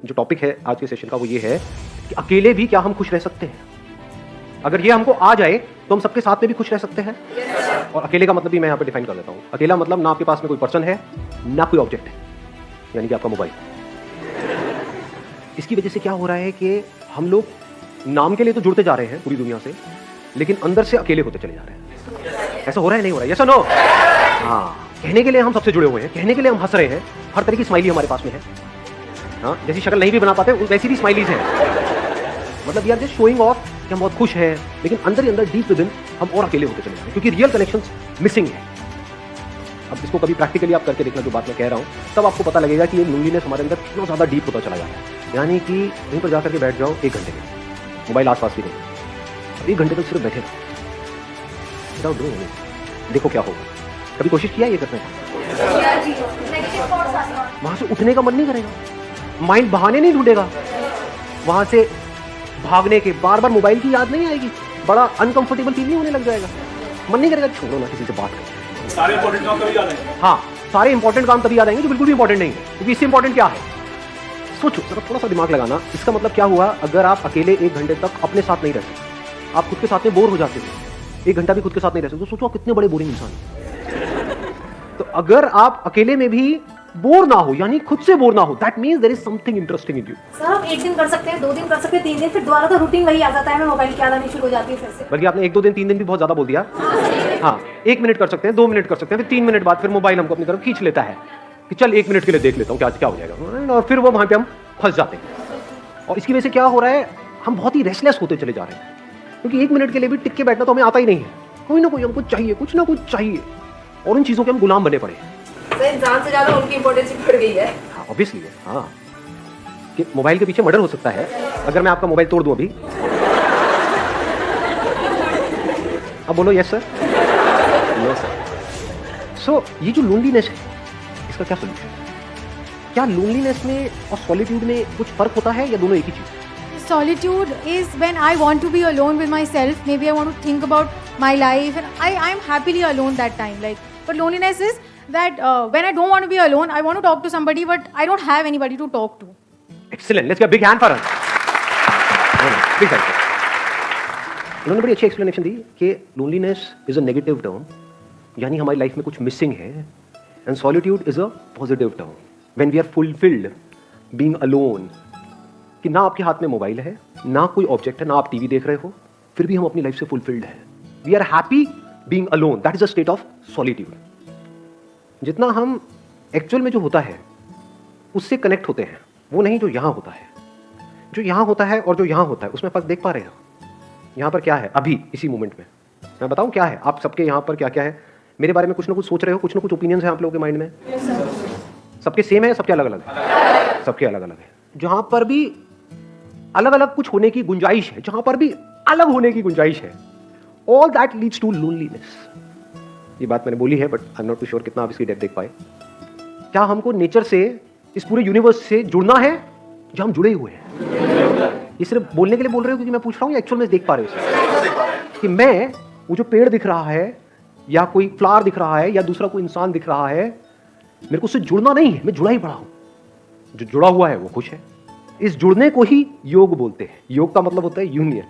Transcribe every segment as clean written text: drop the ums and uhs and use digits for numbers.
जो टॉपिक है आज के सेशन का वो ये है कि अकेले भी क्या हम खुश रह सकते हैं। अगर ये हमको आ जाए तो हम सबके साथ में भी खुश रह सकते हैं। और अकेले का मतलब भी मैं यहाँ पे डिफाइन कर देता हूँ। अकेला मतलब ना आपके पास में कोई पर्सन है ना कोई ऑब्जेक्ट है, यानी कि आपका मोबाइल। इसकी वजह से क्या हो रहा है कि हम लोग नाम के लिए तो जुड़ते जा रहे हैं पूरी दुनिया से, लेकिन अंदर से अकेले होते चले जा रहे हैं। ऐसा हो रहा है नहीं हो रहा है? यस और नो? हाँ, कहने के लिए हम सबसे जुड़े हुए हैं, कहने के लिए हम हंस रहे हैं, हर तरह की स्माइली हमारे पास में है। हाँ, जैसी शक्ल नहीं भी बना पाते वैसी भी स्माइलीज हैं। मतलब यार जस्ट शोइंग ऑफ कि हम बहुत खुश हैं, लेकिन अंदर ही अंदर डीप विदिन हम और अकेले होते चले जा रहे हैं, क्योंकि रियल कनेक्शंस मिसिंग है। अब इसको कभी प्रैक्टिकली आप करके देखना जो बात मैं कह रहा हूँ, तब आपको पता लगेगा कि ये लोनलीनेस हमारे अंदर कितना ज़्यादा डीप होता चला जा रहा है। यानी कि वहीं पर जाकर के बैठ जाओ 1 घंटे में, मोबाइल आसपास भी नहीं, 1 घंटे तक सिर्फ बैठे रहो, देखो क्या होगा। कभी कोशिश किया ये करने का? वहां से उठने का मन नहीं करेगा, माइंड बहाने नहीं ढूंढेगा, वहां से भागने के बार बार मोबाइल की याद नहीं आएगी, बड़ा अनकंफर्टेबल फील नहीं होने लग जाएगा, मन नहीं करेगा छोड़ो ना किसी से बात करें। सारे इंपॉर्टेंट काम तभी याद आएंगे। हाँ, सारे इंपॉर्टेंट काम तभी याद आएंगे जो बिल्कुल भी इंपॉर्टेंट नहीं है, क्योंकि इससे इंपॉर्टेंट क्या है? सोचो जरा, थोड़ा सा दिमाग लगाना। इसका मतलब क्या हुआ? अगर आप अकेले 1 घंटे तक अपने साथ नहीं रहते, आप खुद के साथ में बोर हो जाते थे, 1 घंटा भी खुद के साथ नहीं रहते, तो सोचो आप कितने बड़े बोरिंग इंसान हैं। तो अगर आप अकेले में भी बोर ना हो, यानी खुद से बोर ना हो, that means there is something interesting in you. Sir हम 1 दिन कर सकते हैं, 2 दिन कर सकते हैं, 3 दिन, फिर दोबारा तो रूटीन वही आ जाता है, हमें मोबाइल की आदत नहीं शुरू हो जाती है फिर से। बल्कि आपने 1-2 दिन 3 दिन भी बहुत ज्यादा बोल दिया। हाँ, 1 मिनट कर सकते हैं, 2 मिनट कर सकते हैं, फिर 3 मिनट बाद फिर मोबाइल हमको अपनी तरफ खींच लेता है कि चल 1 मिनट के लिए देख लेता हूँ क्या क्या हो जाएगा, और फिर वो वहां पे हम फंस जाते हैं। और इसकी वजह से क्या हो रहा है? हम बहुत ही रेस्टलेस होते चले जा रहे हैं, क्योंकि 1 मिनट के लिए भी टिक के बैठना तो हमें आता ही नहीं है। कोई ना कोई हमको चाहिए, कुछ ना कुछ चाहिए, और उन चीजों के हम गुलाम बने पड़े हैं। इंसान से ज्यादा उनकी इंपॉर्टेंस बढ़ गई है। हाँ, ऑब्वियसली है। हाँ, कि मोबाइल के पीछे मर्डर हो सकता है अगर मैं आपका मोबाइल तोड़ दूं अभी। अब बोलो यस सर, नो सर। सो ये जो लोनलीनेस है, इसका क्या सोल्यूशन है? क्या लोनलीनेस में और सॉलिट्यूड में कुछ फर्क होता है या दोनों एक ही चीज? Solitude is when I want to be alone with myself. Maybe I want to think about my life, and I'm happily alone that time. Like, but loneliness is that when I don't want to be alone, I want to talk to somebody, but I don't have anybody to talk to. Excellent. Let's get a big hand for her. Big hand. उन्होंने बड़ी अच्छी explanation दी कि loneliness is a negative term, यानी हमारी life में कुछ missing है, and solitude is a positive term when we are fulfilled being alone, कि ना आपके हाथ में मोबाइल है, ना कोई ऑब्जेक्ट है, ना आप टीवी देख रहे हो, फिर भी हम अपनी लाइफ से फुलफिल्ड हैं। We are happy being alone, that is a state of solitude. जितना हम एक्चुअल में जो होता है उससे कनेक्ट होते हैं, वो नहीं जो यहाँ होता है। जो यहाँ होता है और जो यहाँ होता है उसमें फर्क देख पा रहे हैं? यहाँ पर क्या है अभी इसी मोमेंट में? मैं बताऊँ क्या है? आप सबके यहाँ पर क्या क्या है? मेरे बारे में कुछ ना कुछ सोच रहे हो, कुछ ना कुछ ओपिनियंस हैं आप लोगों के माइंड में। सबके सेम है, सबके अलग अलग है? सबके अलग अलग है। जहाँ पर भी अलग अलग कुछ होने की गुंजाइश है, जहां पर भी अलग होने की गुंजाइश है, all that leads to loneliness. ये बात मैंने बोली है, but I am not too sure कितना आप इसकी डेप्थ देख पाए। क्या हमको नेचर से, इस पूरे यूनिवर्स से जुड़ना है, जो हम जुड़े हुए हैं? ये सिर्फ बोलने के लिए बोल रहे हो क्योंकि मैं पूछ रहा हूँ, या एक्चुअल में देख पा रहे हो कि मैं, वो जो पेड़ दिख रहा है या कोई फ्लावर दिख रहा है या दूसरा कोई इंसान दिख रहा है, मेरे को उससे जुड़ना नहीं है, मैं जुड़ा ही पड़ा हूं। जो जुड़ा हुआ है वो खुश है। इस जुड़ने को ही योग बोलते हैं। योग का मतलब होता है यूनियन,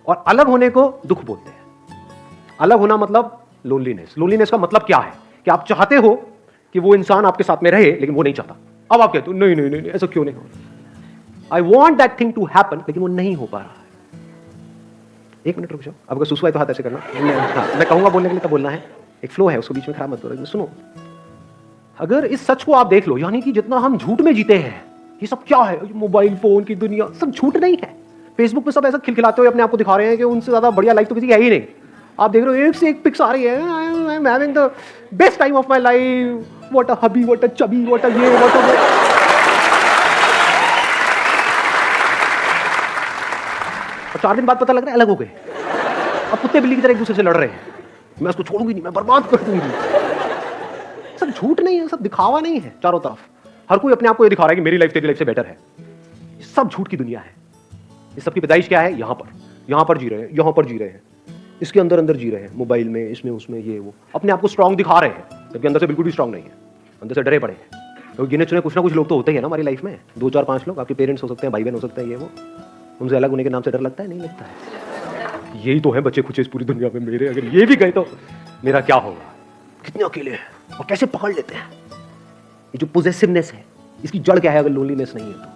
और अलग होने को दुख बोलते हैं। अलग होना मतलब लोनलीनेस। लोनलीनेस का मतलब क्या है? कि आप चाहते हो कि वो इंसान आपके साथ में रहे, लेकिन वो नहीं चाहता। अब आप कहते हो नहीं नहीं नहीं, ऐसा क्यों नहीं हो रहा? I want that thing to happen, लेकिन वो नहीं हो पा रहा है। 1 मिनट रुक जाओ, अब अगर सुसुआ है तो हाथ ऐसे करना। हाँ, मैं कहूंगा बोलने के लिए तब बोलना है, एक फ्लो है, उसको बीच में खराब मत करो। सुनो, अगर इस सच को आप देख लो, यानी कि जितना हम झूठ में जीते हैं, ये सब क्या है? मोबाइल फोन की दुनिया सब झूठ नहीं है। फेसबुक पे सब ऐसा खिलखिलाते हुए अपने आप को दिखा रहे हैं कि उनसे ज्यादा बढ़िया लाइफ तो किसी की है ही नहीं। आप देख रहे हो एक से एक पिक्स आ रही है, I am having the best time of my life, what a hubby, what a chubby, what a ये, व्हाट अ। और 4 दिन बाद पता लग रहा है अलग हो गए। अब कुत्ते बिल्ली की तरह एक दूसरे से लड़ रहे हैं, मैं उसको छोड़ूंगी नहीं, मैं बर्बाद कर दूंगी। सब झूठ नहीं है, सब दिखावा नहीं है। चारों तरफ हर कोई अपने आप को ये दिखा रहा है कि मेरी लाइफ तेरी लाइफ से बेटर है। ये सब झूठ की दुनिया है। ये सब की पैदाइश क्या है? यहाँ पर जी रहे हैं, यहाँ पर जी रहे हैं, इसके अंदर अंदर जी रहे हैं, मोबाइल में, इसमें उसमें, ये वो, अपने आप को स्ट्रांग दिखा रहे हैं, जबकि अंदर से बिल्कुल भी स्ट्रांग नहीं है, अंदर से डरे पड़े हैं। तो गिने चुने कुछ ना कुछ लोग तो होते ही है ना हमारी लाइफ में, 2 4 5 लोग, आपके पेरेंट्स हो सकते हैं, भाई बहन हो सकते हैं, ये वो, उनसे अलग होने के नाम से डर लगता है? नहीं लगता है। यही तो है बच्चे कुछ इस पूरी दुनिया में मेरे, अगर ये भी गए तो मेरा क्या होगा? कितने अकेले हैं और कैसे पकड़ लेते हैं। ये जो पोजेसिवनेस है, इसकी जड़ क्या है अगर लोनलीनेस नहीं है तो?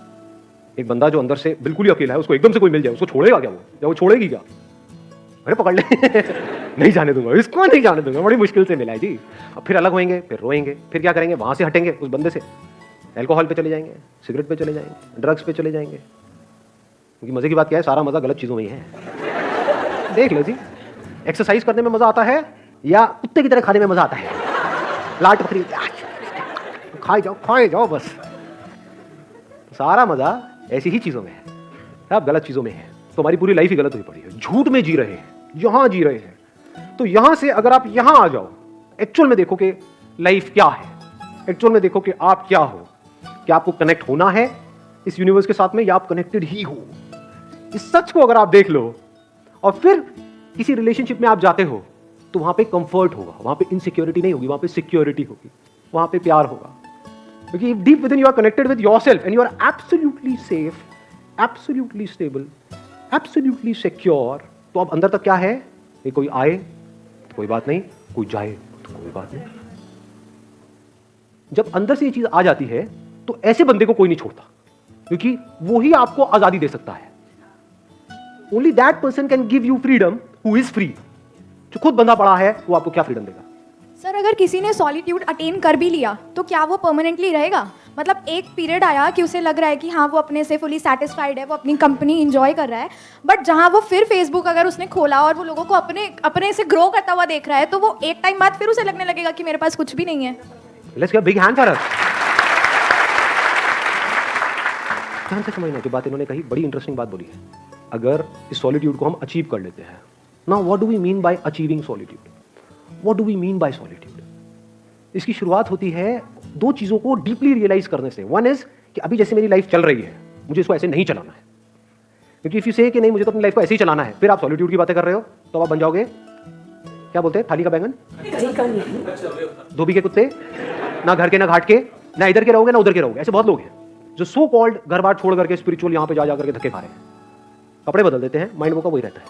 एक बंदा जो अंदर से बिल्कुल ही अकेला है, उसको एकदम से कोई मिल जाए, उसको छोड़ेगा क्या वो? या वो छोड़ेगी क्या? अरे पकड़ ले नहीं जाने दूंगा इसको, नहीं जाने दूंगा, बड़ी मुश्किल से मिला है जी। अब फिर अलग होएंगे, फिर रोएंगे, फिर क्या करेंगे? वहां से हटेंगे उस बंदे से, अल्कोहल पे चले जाएंगे, सिगरेट पे चले जाएंगे, ड्रग्स पे चले जाएंगे। क्योंकि मजे की बात क्या है, सारा मजा गलत चीजों में ही है। देख लो जी, एक्सरसाइज करने में मजा आता है या कुत्ते की तरह खाने में मजा आता है? लाट पकड़ी खाए जाओ बस। सारा मजा ऐसी ही चीजों में है, अब गलत चीजों में है। तो हमारी पूरी लाइफ ही गलत हुई पड़ी है, झूठ में जी रहे हैं, यहां जी रहे हैं। तो यहां से अगर आप यहां आ जाओ, एक्चुअल में देखो कि लाइफ क्या है, एक्चुअल में देखो कि आप क्या हो, क्या आपको कनेक्ट होना है इस यूनिवर्स के साथ में या आप कनेक्टेड ही हो। इस सच को अगर आप देख लो और फिर किसी रिलेशनशिप में आप जाते हो तो वहां पे कंफर्ट होगा, वहां पे इनसिक्योरिटी नहीं होगी, वहां पे सिक्योरिटी होगी, वहां पे प्यार होगा। क्योंकि deep within you are connected with yourself and you are absolutely safe, absolutely stable, absolutely secure. तो अब अंदर तक क्या है? ये कोई आए तो कोई बात नहीं, कोई जाए तो कोई बात नहीं। जब अंदर से ये चीज आ जाती है तो ऐसे बंदे को कोई नहीं छोड़ता, क्योंकि वो ही आपको आजादी दे सकता है। Only that person can give you freedom who is free. जो खुद बंधा पड़ा है वो आपको क्या फ्रीडम देगा? सर, अगर किसी ने सॉलिट्यूड अटेन कर भी लिया तो क्या वो परमानेंटली रहेगा? मतलब एक पीरियड आया कि उसे लग रहा है कि हाँ वो अपने से फुली सेटिस्फाइड है, वो अपनी कंपनी इंजॉय कर रहा है, बट जहाँ वो फिर फेसबुक अगर उसने खोला और वो लोगों को अपने से ग्रो करता हुआ देख रहा है, तो वो एक टाइम बाद फिर उसे लगने लगेगा कि मेरे पास कुछ भी नहीं है। Let's give big hand for us. ध्यान से समझना जो बात इन्होंने कही, बड़ी इंटरेस्टिंग बात बोली है। अगर इस सॉलिट्यूड को हम अचीव कर लेते हैं, now what do we mean by achieving solitude? What do we mean by solitude? इसकी शुरुआत होती है दो चीजों को डीपली रियलाइज करने से। वन इज कि अभी जैसे मेरी लाइफ चल रही है, मुझे इसको ऐसे नहीं चलाना है। क्योंकि इफ यू से कि नहीं मुझे तो अपनी लाइफ को ऐसे ही चलाना है, फिर आप सॉलिट्यूड की बातें कर रहे हो, तो आप बन जाओगे क्या बोलते हैं, थाली का बैंगन, धोबी के कुत्ते, ना घर के ना घाट के, ना इधर के रहोगे ना उधर के रहोगे। ऐसे बहुत लोग हैं जो सो कॉल्ड घर बार छोड़ करके स्पिरिचुअल यहां पे जा करके धक्के खा रहे हैं। कपड़े बदल देते हैं, माइंड वो का वही रहता है।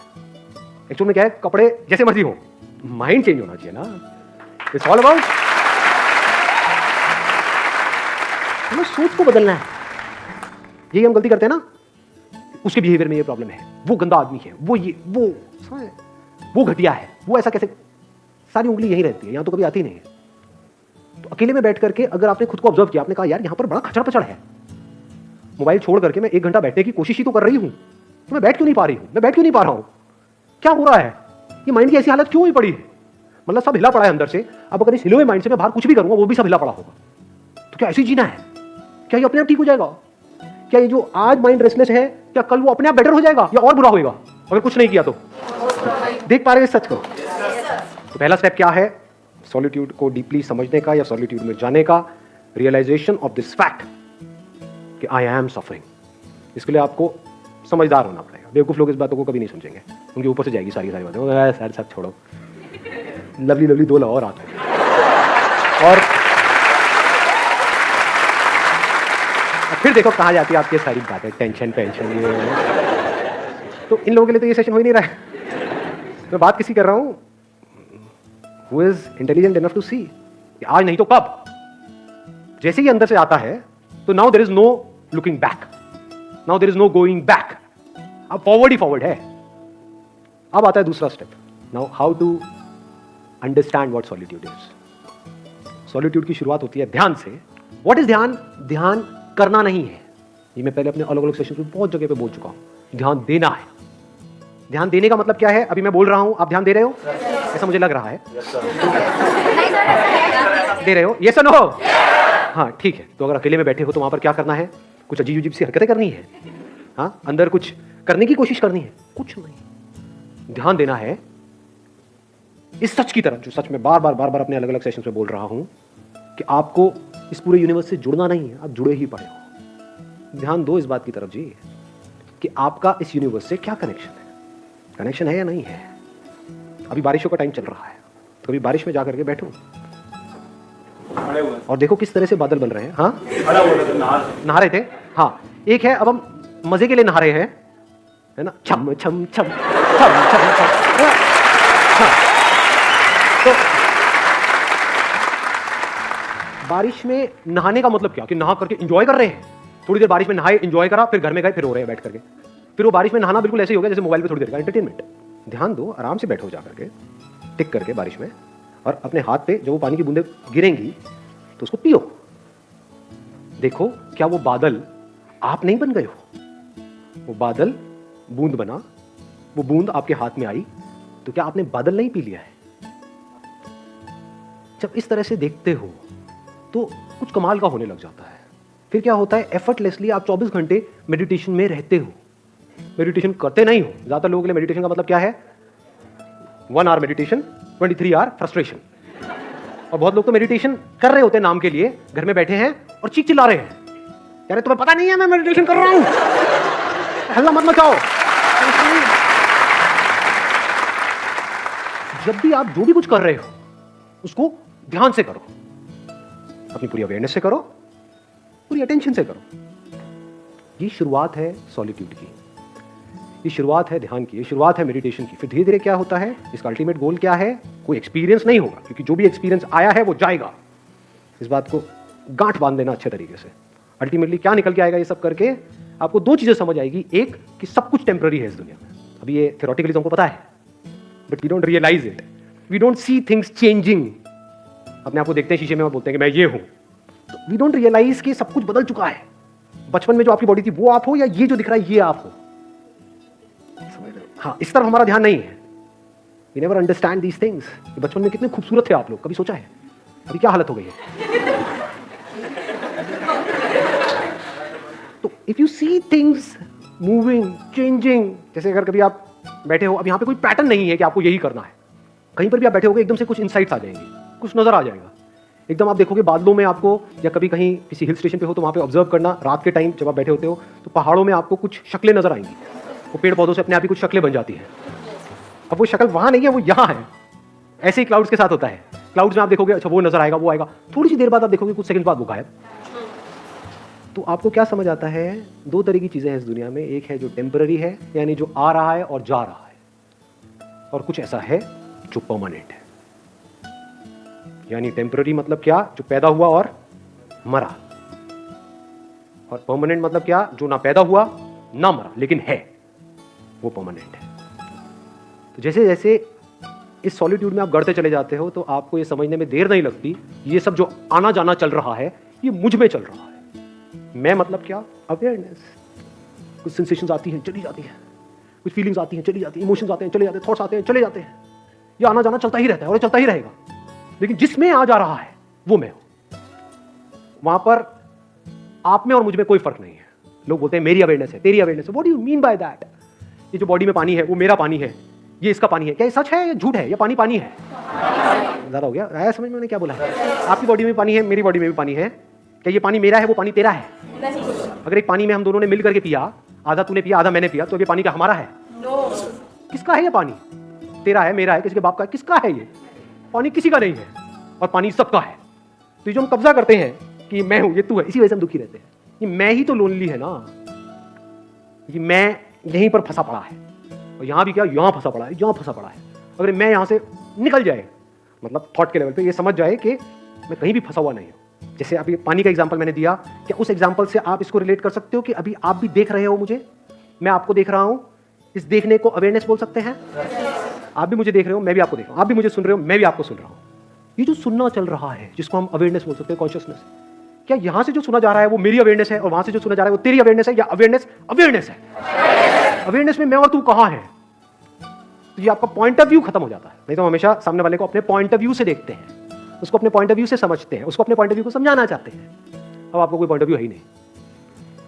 एक्चुअल में क्या है, कपड़े जैसे मर्जी हो, माइंड चेंज होना चाहिए ना। इट्स ऑल अबाउट हमें सोच को बदलना है। यही हम गलती करते हैं ना, उसके बिहेवियर में ये प्रॉब्लम है, वो गंदा आदमी है, वो घटिया है, वो ऐसा कैसे, सारी उंगली यही रहती है, यहां तो कभी आती नहीं है। तो अकेले में बैठ करके अगर आपने खुद को ऑब्जर्व किया, आपने कहा यार यहां पर बड़ा खचड़ पचड़ है, मोबाइल छोड़ करके मैं 1 घंटा बैठने की कोशिश ही तो कर रही हूं, तो मैं बैठ क्यों नहीं पा रही हूं, मैं बैठ क्यों नहीं पा रहा हूं, क्या हो रहा है, ये माइंड की ऐसी हालत क्यों हुई पड़ी है? मतलब सब हिला पड़ा है अंदर से। अब अगर इस हिले हुए माइंड से मैं बाहर कुछ भी करूंगा वो भी सब हिला पड़ा होगा। तो क्या ऐसे जीना है? क्या ये अपने आप ठीक हो जाएगा? क्या ये जो आज माइंड रेस्टलेस है, क्या कल वो अपने आप बेटर हो जाएगा या और बुरा होएगा अगर कुछ नहीं किया तो? देख पा रहे हैं सच को? तो पहला स्टेप क्या है सॉलिट्यूड को डीपली समझने का या सॉलिट्यूड में जाने का? रियलाइजेशन ऑफ दिस फैक्ट कि आई एम सफरिंग। इसके लिए आपको समझदार होना पड़ेगा। बेवकूफ लोग इस बातों को कभी नहीं समझेंगे, उनके ऊपर से जाएगी सारी बातें। सर सब छोड़ो, लवली 2 लाओ और आते और फिर देखो कहाँ जाती है आपकी सारी बातें, टेंशन ये। तो इन लोगों के लिए तो ये सेशन हो ही नहीं रहा है। मैं बात किसी कर रहा हूं who is intelligent enough to see कि आज नहीं तो कब। जैसे ही अंदर से आता है तो now there is no looking back, now there is no going back, अब फॉरवर्ड ही फॉरवर्ड है। अब आता है दूसरा step, now how to understand what solitude is. Solitude की शुरुआत होती है ध्यान से। व्हाट इज ध्यान? ध्यान करना नहीं है, ये मैं पहले अपने अलग अलग सेशन में बहुत जगह पे बोल चुका हूं। ध्यान देना है। ध्यान देने का मतलब क्या है? अभी मैं बोल रहा हूं, आप ध्यान दे रहे हो? ऐसा मुझे लग रहा है। दे रहे हो? यस और नो? हाँ ठीक है। तो अगर अकेले में बैठे हो तो वहां पर क्या करना है? कुछ अजीब अजीब सी हरकतें करनी है, हाँ अंदर कुछ करने की कोशिश करनी है, कुछ नहीं। ध्यान देना है इस सच की तरफ, जो सच में बार बार अपने अलग अलग सेशन में बोल रहा हूं कि आपको इस पूरे यूनिवर्स से जुड़ना नहीं है, आप जुड़े ही पड़े हो। ध्यान दो इस बात की तरफ जी कि आपका इस यूनिवर्स से क्या कनेक्शन है, कनेक्शन है या नहीं है। अभी बारिशों का टाइम चल रहा है, तो कभी बारिश में जाकर के बैठो, और देखो किस तरह से बादल बन रहे हैं। हाँ, नहा रहे थे। हाँ, एक है अब हम मजे के लिए नहा रहे हैं, है ना, छम छम छम छम छम छम। हाँ, तो बारिश में नहाने का मतलब क्या कि नहा करके एंजॉय कर रहे हैं। थोड़ी देर बारिश में नहाए, एंजॉय करा, फिर घर में गए, फिर रो रहे हैं बैठ करके। फिर वो बारिश में नहाना बिल्कुल ऐसे ही हो गया जैसे मोबाइल पे थोड़ी देर का एंटरटेनमेंट। ध्यान दो, आराम से बैठो जा करके, टिक करके बारिश में, और अपने हाथ पे जब वो पानी की बूंदें गिरेंगी तो उसको पियो। देखो क्या वो बादल आप नहीं बन गए हो, वो बादल बूंद बना, वो बूंद आपके हाथ में आई, तो क्या आपने बादल नहीं पी लिया है? जब इस तरह से देखते हो तो कुछ कमाल का होने लग जाता है। फिर क्या होता है, एफर्टलेसली आप 24 घंटे मेडिटेशन में रहते हो। मेडिटेशन करते नहीं हो। ज्यादातर लोगों के लिए मेडिटेशन का मतलब क्या है, 1 आवर मेडिटेशन, 23 आवर फ्रस्ट्रेशन। और बहुत लोग तो मेडिटेशन कर रहे होते हैं नाम के लिए, घर में बैठे हैं और चीख चिल्ला रहे हैं, यार तुम्हें पता नहीं है मैं मेडिटेशन कर रहा हूं, हल्ला मत मचाओ। जब भी आप जो भी कुछ कर रहे हो उसको ध्यान से करो, अपनी पूरी अवेयरनेस से करो, पूरी अटेंशन से करो। ये शुरुआत है सॉलिट्यूड की, ये शुरुआत है ध्यान की, ये शुरुआत है मेडिटेशन की। फिर धीरे धीरे क्या होता है, इसका अल्टीमेट गोल क्या है, कोई एक्सपीरियंस नहीं होगा, क्योंकि जो भी एक्सपीरियंस आया है वो जाएगा। इस बात को गांठ बांध देना अच्छे तरीके से। अल्टीमेटली क्या निकल के आएगा ये सब करके, आपको 2 चीजें समझ आएगी। एक कि सब कुछ टेम्पररी है इस दुनिया में। अभी ये थ्योरेटिकली तुमको पता है, but we don't realize it, we don't see things changing. अपने आप को देखते हैं शीशे में और बोलते हैं कि मैं ये हूं, तो वी डोंट रियलाइज कि सब कुछ बदल चुका है। बचपन में जो आपकी बॉडी थी वो आप हो, या ये जो दिख रहा है ये आप हो। हाँ, इस तरफ हमारा ध्यान नहीं है। We never understand these things. बचपन में कितने खूबसूरत थे आप लोग, कभी सोचा है अभी क्या हालत हो गई है? तो if you see things moving, changing, जैसे अगर कभी आप बैठे हो, अब यहाँ पे कोई पैटर्न नहीं है कि आपको यही करना है। कहीं पर भी आप बैठे होगे, एकदम से कुछ इनसाइट्स आ जाएंगे, कुछ नजर आ जाएगा। एकदम आप देखोगे बादलों में आपको, या कभी कहीं किसी हिल स्टेशन पे हो तो वहाँ पे ऑब्जर्व करना, रात के टाइम जब आप बैठे होते हो तो पहाड़ों में आपको कुछ शक्लें नजर आएंगी। वो पेड़ पौधों से अपने आप ही कुछ शक्लें बन जाती हैं। अब वो शक्ल वहाँ नहीं है, वो यहाँ है। ऐसे ही क्लाउड्स के साथ होता है। क्लाउड्स में आप देखोगे, अच्छा वो नजर आएगा, वो आएगा, थोड़ी सी देर बाद आप देखोगे, कुछ सेकंड बाद वो गायब। तो आपको क्या समझ आता है, 2 तरह की चीजें हैं इस दुनिया में। एक है जो टेम्पररी है, यानी जो आ रहा है और जा रहा है, और कुछ ऐसा है जो परमानेंट है। यानी टेम्पररी मतलब क्या, जो पैदा हुआ और मरा, और परमानेंट मतलब क्या, जो ना पैदा हुआ ना मरा लेकिन है, वो परमानेंट है। तो जैसे जैसे इस सॉलिट्यूड में आप गढ़ते चले जाते हो तो आपको ये समझने में देर नहीं लगती, ये सब जो आना जाना चल रहा है ये मुझ में चल रहा है। मैं मतलब क्या, अवेयरनेस। कुछ सेंसेशंस आती हैं, चली जाती हैं, कुछ फीलिंग्स आती हैं, चली जाती हैं, इमोशंस आते हैं, चले जाते हैं, थॉट्स आते हैं, चले जाते हैं। ये आना जाना चलता ही रहता है और चलता ही रहेगा। लेकिन जिसमें आ जा रहा है वो मैं हूं। वहां पर आप में और मुझ में कोई फर्क नहीं है। लोग बोलते हैं मेरी अवेयरनेस है, तेरी अवेयरनेस है। What do you mean by that? ये जो बॉडी में पानी है वो मेरा पानी है, ये इसका पानी है। क्या ये सच है या झूठ है? ये पानी पानी है। ज्यादा हो गया, आया समझ में मैंने क्या बोला है? आपकी बॉडी में पानी है, मेरी बॉडी में भी पानी है। क्या ये पानी मेरा है, वो पानी तेरा है? अगर एक पानी में हम दोनों ने मिल करके पिया, आधा तूने पिया आधा मैंने पिया, तो ये पानी क्या हमारा है? किसका है ये पानी? तेरा है, मेरा है, किसी के बाप का है? किसका है ये पानी? किसी का नहीं है, और पानी सबका है। तो जो हम कब्जा करते हैं कि मैं हूं, ये तू है, इसी वजह से हम दुखी रहते हैं। ये मैं ही तो लोनली है ना, ये मैं यहीं पर फंसा पड़ा है। और यहां भी क्या, यहां फंसा पड़ा है, यहां फंसा पड़ा है। अगर मैं यहां से निकल जाए, मतलब थॉट के लेवल पे ये समझ जाए कि मैं कहीं भी फंसा हुआ नहीं हूं। जैसे अभी पानी का एग्जांपल मैंने दिया, क्या उस एग्जांपल से आप इसको रिलेट कर सकते हो कि अभी आप भी देख रहे हो मुझे, मैं आपको देख रहा हूं? इस देखने को अवेयरनेस बोल सकते हैं। आप भी मुझे देख रहे हो, मैं भी आपको देख रहा हूं। आप भी मुझे सुन रहे हो, मैं भी आपको सुन रहा हूं। ये जो सुनना चल रहा है, जिसको हम अवेयरनेस बोल सकते हैं, कॉन्शियसनेस, क्या यहां से जो सुना जा रहा है वो मेरी अवेयरनेस है, और वहां से जो सुना जा रहा है वो तेरी अवेयरनेस है, या अवेयरनेस अवेयरनेस है? अवेयरनेस में मैं और तू कहां है? तो ये आपका पॉइंट ऑफ व्यू खत्म हो जाता है। नहीं तो हमेशा सामने वाले को अपने पॉइंट ऑफ व्यू से देखते हैं, उसको अपने पॉइंट ऑफ व्यू से समझते हैं, उसको अपने पॉइंट ऑफ व्यू को समझाना चाहते हैं। अब आपको कोई पॉइंट ऑफ व्यू है ही नहीं,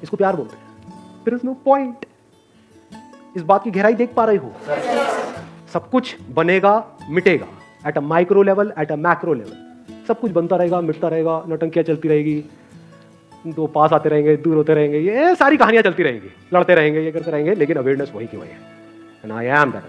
इसको प्यार बोलते हैं। There is no point. इस बात की गहराई देख पा रहे हो? सब कुछ बनेगा मिटेगा, at a micro level, at a macro level. सब कुछ बनता रहेगा, मिटता रहेगा, नौटंकियां चलती रहेगी, दो पास आते रहेंगे, दूर होते रहेंगे, ये सारी कहानियां चलती रहेंगी, लड़ते रहेंगे, ये करते रहेंगे, लेकिन अवेयरनेस वही की वही है। And I am that.